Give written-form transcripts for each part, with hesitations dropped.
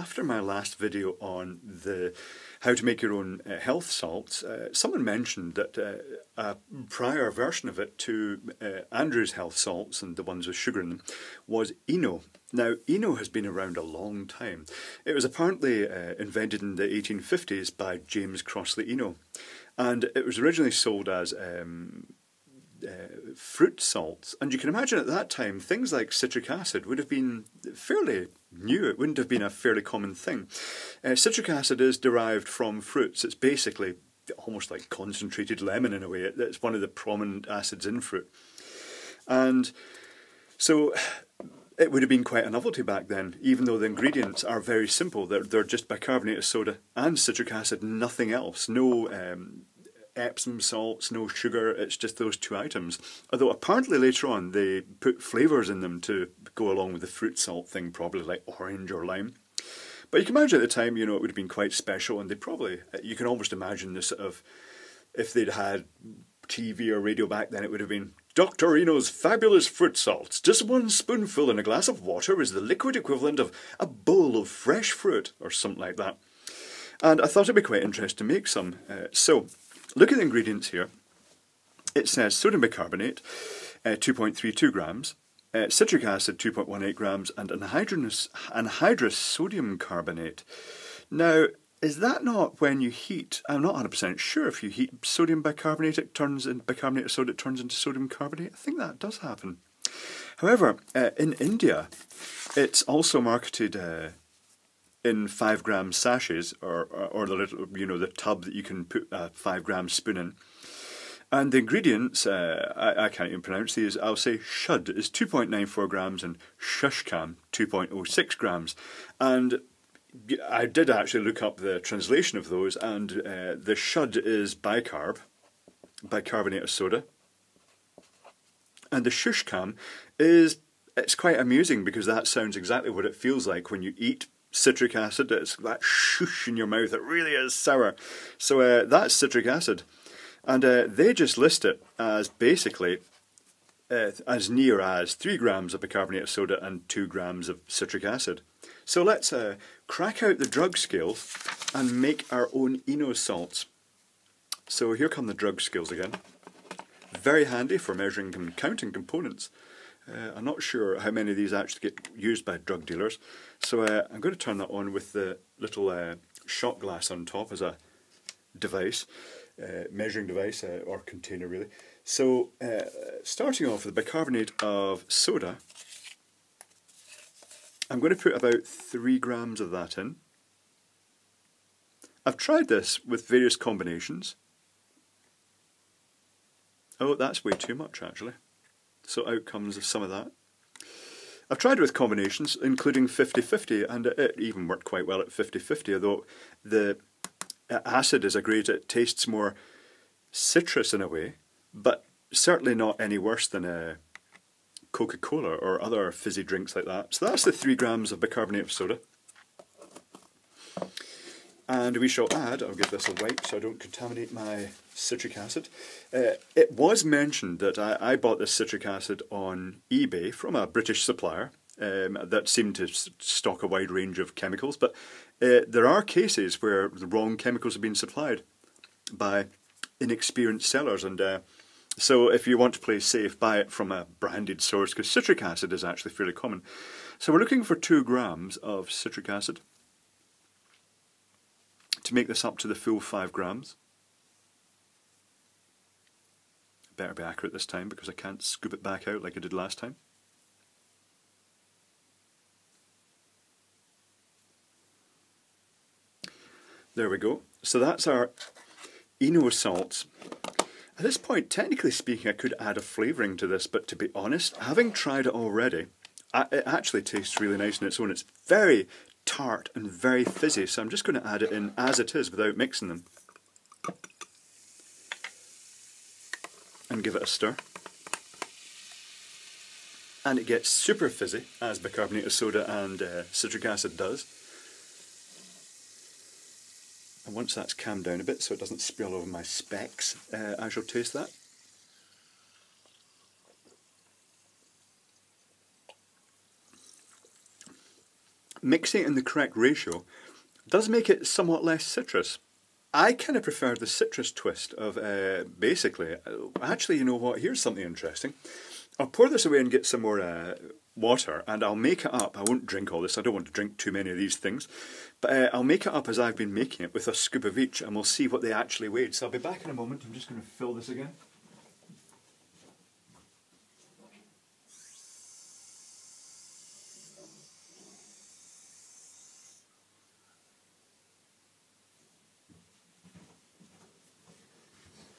After my last video on how to make your own health salts, someone mentioned that a prior version of it to Andrew's health salts and the ones with sugar in them was Eno. Now, Eno has been around a long time. It was apparently invented in the 1850s by James Crossley Eno, and it was originally sold as fruit salts, and you can imagine at that time things like citric acid would have been fairly new. It wouldn't have been a fairly common thing. Citric acid is derived from fruits. It's basically almost like concentrated lemon in a way. It's one of the prominent acids in fruit, and so it would have been quite a novelty back then, even though the ingredients are very simple. They're just bicarbonate of soda and citric acid, nothing else. No Epsom salts, no sugar, it's just those two items. Although apparently later on they put flavours in them to go along with the fruit salt thing, probably like orange or lime. But you can imagine at the time, you know, it would have been quite special, and they probably, you can almost imagine the sort of, if they'd had TV or radio back then, it would have been Dr. Eno's fabulous fruit salts. Just one spoonful in a glass of water is the liquid equivalent of a bowl of fresh fruit, or something like that. And I thought it'd be quite interesting to make some. So, look at the ingredients here. It says sodium bicarbonate, 2.32 grams, citric acid, 2.18 grams, and anhydrous sodium carbonate. Now, is that not when you heat? I'm not 100% sure if you heat sodium bicarbonate, bicarbonate of soda, it turns into sodium carbonate. I think that does happen. However, in India, it's also marketed in 5 gram sachets, or the little, you know, the tub that you can put a 5 gram spoon in. And the ingredients, I can't even pronounce these. I'll say shud is 2.94 grams and shushkam 2.06 grams. And I did actually look up the translation of those, and the shud is bicarbonate of soda. And the shushkam it's quite amusing because that sounds exactly what it feels like when you eat citric acid. It's that shush in your mouth. It really is sour. So that's citric acid. And they just list it as basically as near as 3 grams of bicarbonate of soda and 2 grams of citric acid. So let's crack out the drug scales and make our own Emo-salts. So here come the drug scales again. Very handy for measuring and counting components. I'm not sure how many of these actually get used by drug dealers. So I'm going to turn that on with the little shot glass on top as a device, measuring device, or container really. So starting off with the bicarbonate of soda, I'm going to put about 3 grams of that in. I've tried this with various combinations. Oh, that's way too much actually. So out comes some of that. I've tried it with combinations, including 50-50, and it even worked quite well at 50-50, although the acid is it tastes more citrus in a way, but certainly not any worse than Coca-Cola or other fizzy drinks like that. So that's the 3 grams of bicarbonate of soda. And we shall add, I'll give this a wipe so I don't contaminate my citric acid. It was mentioned that I bought this citric acid on eBay from a British supplier that seemed to stock a wide range of chemicals, but there are cases where the wrong chemicals have been supplied by inexperienced sellers, and so if you want to play safe, buy it from a branded source, because citric acid is actually fairly common. So we're looking for 2 grams of citric acid to make this up to the full 5 grams. Better be accurate this time because I can't scoop it back out like I did last time. There we go. So that's our Emo-salts. At this point, technically speaking, I could add a flavouring to this, but to be honest, having tried it already, it actually tastes really nice on its own. It's very tart and very fizzy, so I'm just going to add it in as it is without mixing them. And give it a stir. And it gets super fizzy, as bicarbonate of soda and citric acid does. And once that's calmed down a bit so it doesn't spill over my specs, I shall taste that. mixing it in the correct ratio does make it somewhat less citrus. I kind of prefer the citrus twist of basically, actually, you know what, here's something interesting. I'll pour this away and get some more water, and I'll make it up. I won't drink all this, I don't want to drink too many of these things, but I'll make it up as I've been making it with a scoop of each, and we'll see what they actually weighed. So I'll be back in a moment. I'm just going to fill this again.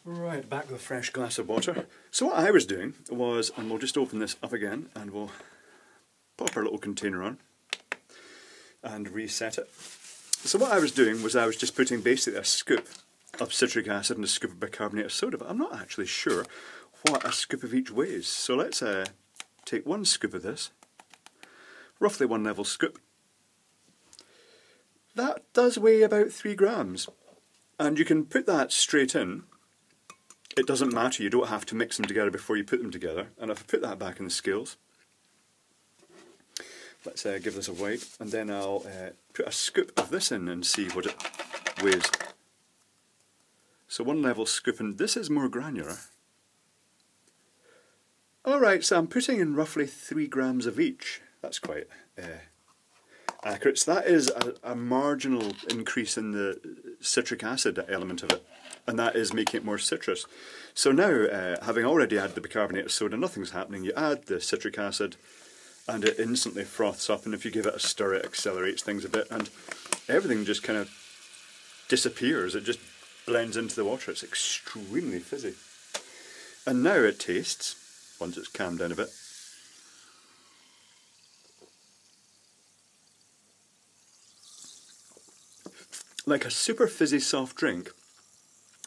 Right, back with a fresh glass of water. So what I was doing was, and we'll just open this up again and we'll pop our little container on and reset it. So what I was doing was I was just putting basically a scoop of citric acid and a scoop of bicarbonate of soda, but I'm not actually sure what a scoop of each weighs. So let's take one scoop of this, roughly one level scoop. That does weigh about 3 grams, and you can put that straight in. It doesn't matter, you don't have to mix them together before you put them together. And if I put that back in the scales, let's give this a wipe, and then I'll put a scoop of this in and see what it weighs. So one level scoop, and this is more granular. Alright, so I'm putting in roughly 3 grams of each. That's quite accurate. So that is a marginal increase in the citric acid element of it, and that is making it more citrus. So now, having already added the bicarbonate of soda, nothing's happening. You add the citric acid and it instantly froths up, and if you give it a stir it accelerates things a bit, and everything just kind of disappears. It just blends into the water. It's extremely fizzy. And now it tastes, once it's calmed down a bit, like a super fizzy soft drink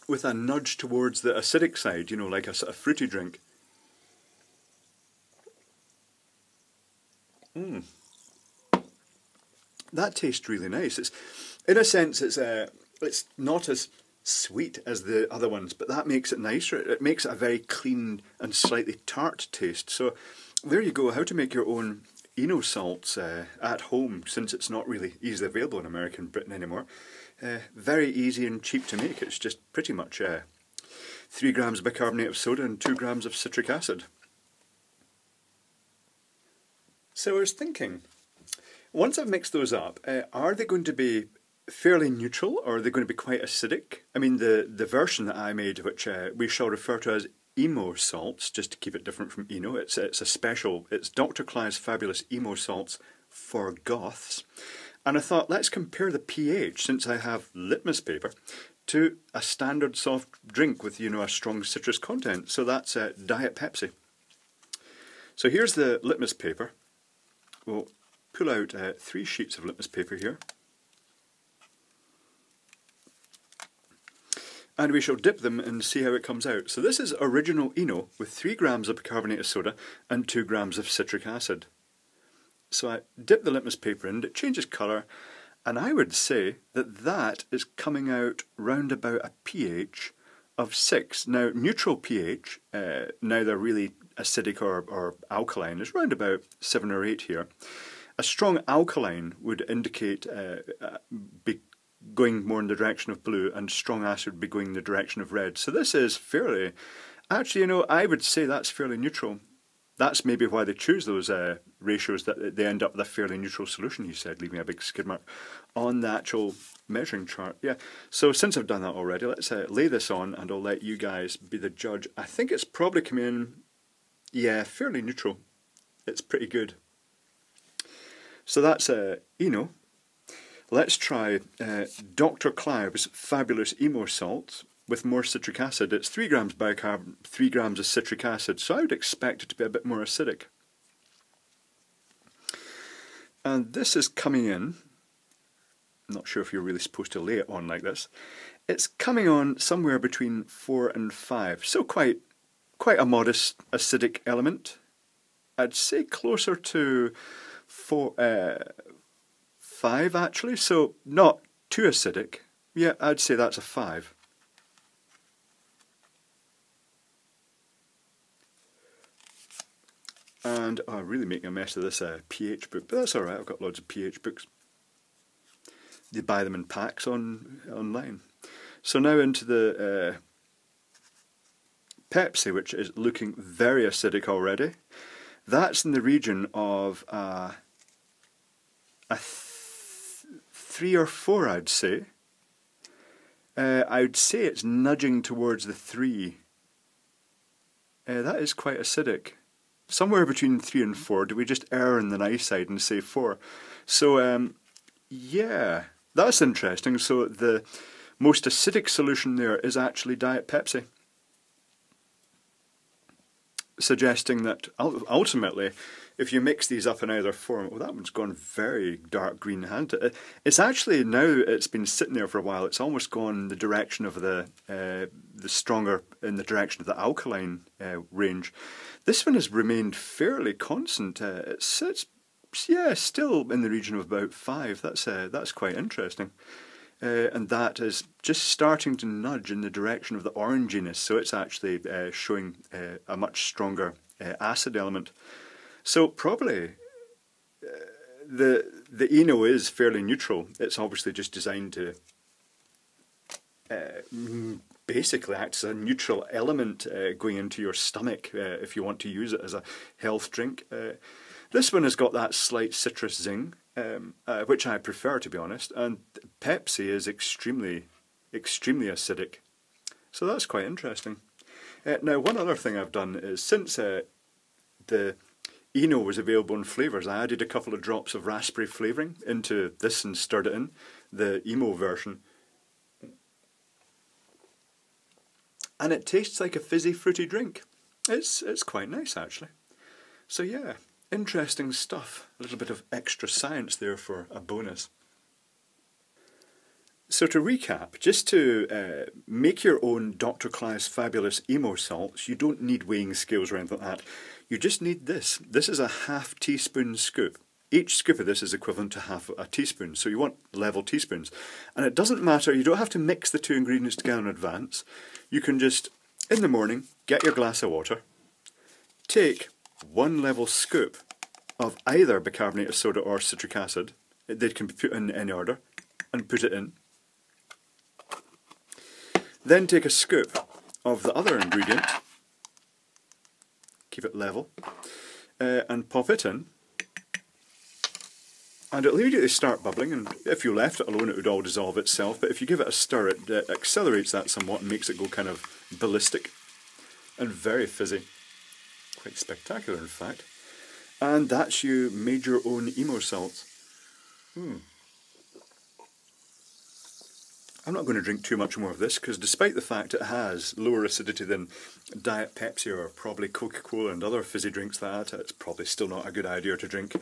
with a nudge towards the acidic side, you know, like a sort of fruity drink. That tastes really nice. It's, in a sense, it's not as sweet as the other ones, but that makes it nicer. It makes it a very clean and slightly tart taste. So there you go, how to make your own Emo-salts at home, since it's not really easily available in America and Britain anymore. Very easy and cheap to make. It's just pretty much 3 grams of bicarbonate of soda and 2 grams of citric acid. So I was thinking, once I've mixed those up, are they going to be fairly neutral, or are they going to be quite acidic? I mean, the version that I made, which we shall refer to as Emo-salts, just to keep it different from Eno, it's a special, it's Dr Clive's fabulous Emo-salts for Goths. And I thought, let's compare the pH, since I have litmus paper, to a standard soft drink with, you know, a strong citrus content. So that's Diet Pepsi. So here's the litmus paper. We'll pull out 3 sheets of litmus paper here. And we shall dip them and see how it comes out. So this is original Eno with 3 grams of bicarbonate of soda and 2 grams of citric acid. So I dip the litmus paper in, it changes colour, and I would say that that is coming out round about a pH of 6. Now, neutral pH, neither really acidic or alkaline, is round about 7 or 8 here. A strong alkaline would indicate be going more in the direction of blue, and strong acid would be going in the direction of red. So this is fairly, actually, you know, I would say that's fairly neutral. That's maybe why they choose those ratios, that they end up with a fairly neutral solution, he said, leaving a big skid mark on the actual measuring chart. Yeah, so since I've done that already, let's lay this on and I'll let you guys be the judge. I think it's probably coming in, yeah, fairly neutral. It's pretty good. So that's Eno. Let's try Dr Clive's fabulous Emo-salts with more citric acid. It's 3 grams bicarb, 3 grams of citric acid, so I would expect it to be a bit more acidic. And this is coming in, I'm not sure if you're really supposed to lay it on like this, it's coming on somewhere between 4 and 5, so quite a modest acidic element. I'd say closer to 5 actually, so not too acidic. Yeah, I'd say that's a 5. And I'm really making a mess of this pH book, but that's alright, I've got loads of pH books. You buy them in packs online. So now into the Pepsi, which is looking very acidic already. That's in the region of a 3 or 4, I'd say. I'd say it's nudging towards the 3. That is quite acidic. Somewhere between 3 and 4. Do we just err on the nice side and say 4? So, yeah, that's interesting. So the most acidic solution there is actually Diet Pepsi. Suggesting that ultimately, if you mix these up in either form, well, that one's gone very dark green, hasn't it? It's actually, now it's been sitting there for a while, it's almost gone the direction of the stronger, in the direction of the alkaline range. This one has remained fairly constant. It's yeah, still in the region of about 5. That's quite interesting. And that is just starting to nudge in the direction of the oranginess, so it's actually showing a much stronger acid element. So probably the Eno is fairly neutral. It's obviously just designed to basically act as a neutral element going into your stomach if you want to use it as a health drink. This one has got that slight citrus zing, which I prefer, to be honest, and Pepsi is extremely acidic, so that's quite interesting. Now, one other thing I've done is, since the Eno was available in flavours, I added a couple of drops of raspberry flavouring into this and stirred it in, the Emo version, and it tastes like a fizzy fruity drink. It's quite nice, actually. So yeah, interesting stuff. A little bit of extra science there for a bonus. So to recap, just to make your own Dr Clive's fabulous Emo-salts, you don't need weighing scales or anything like that. You just need this. This is a ½ teaspoon scoop. Each scoop of this is equivalent to half a teaspoon, so you want level teaspoons. And it doesn't matter, you don't have to mix the two ingredients together in advance. You can just, in the morning, get your glass of water, take 1 level scoop of either bicarbonate of soda or citric acid. They can be put in any order, and put it in. Then take a scoop of the other ingredient, keep it level, and pop it in. And it'll immediately start bubbling, and if you left it alone it would all dissolve itself, but if you give it a stir it accelerates that somewhat and makes it go kind of ballistic and very fizzy. Quite spectacular, in fact. And that's you made your own Emo-salts. I'm not going to drink too much more of this, because despite the fact it has lower acidity than Diet Pepsi or probably Coca-Cola and other fizzy drinks like that, it's probably still not a good idea to drink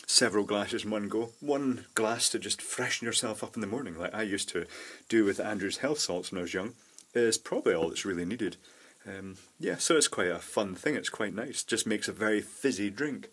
several glasses in one go. 1 glass to just freshen yourself up in the morning, like I used to do with Andrew's health salts when I was young, is probably all that's really needed. Yeah, so it's quite a fun thing, it's quite nice, just makes a very fizzy drink.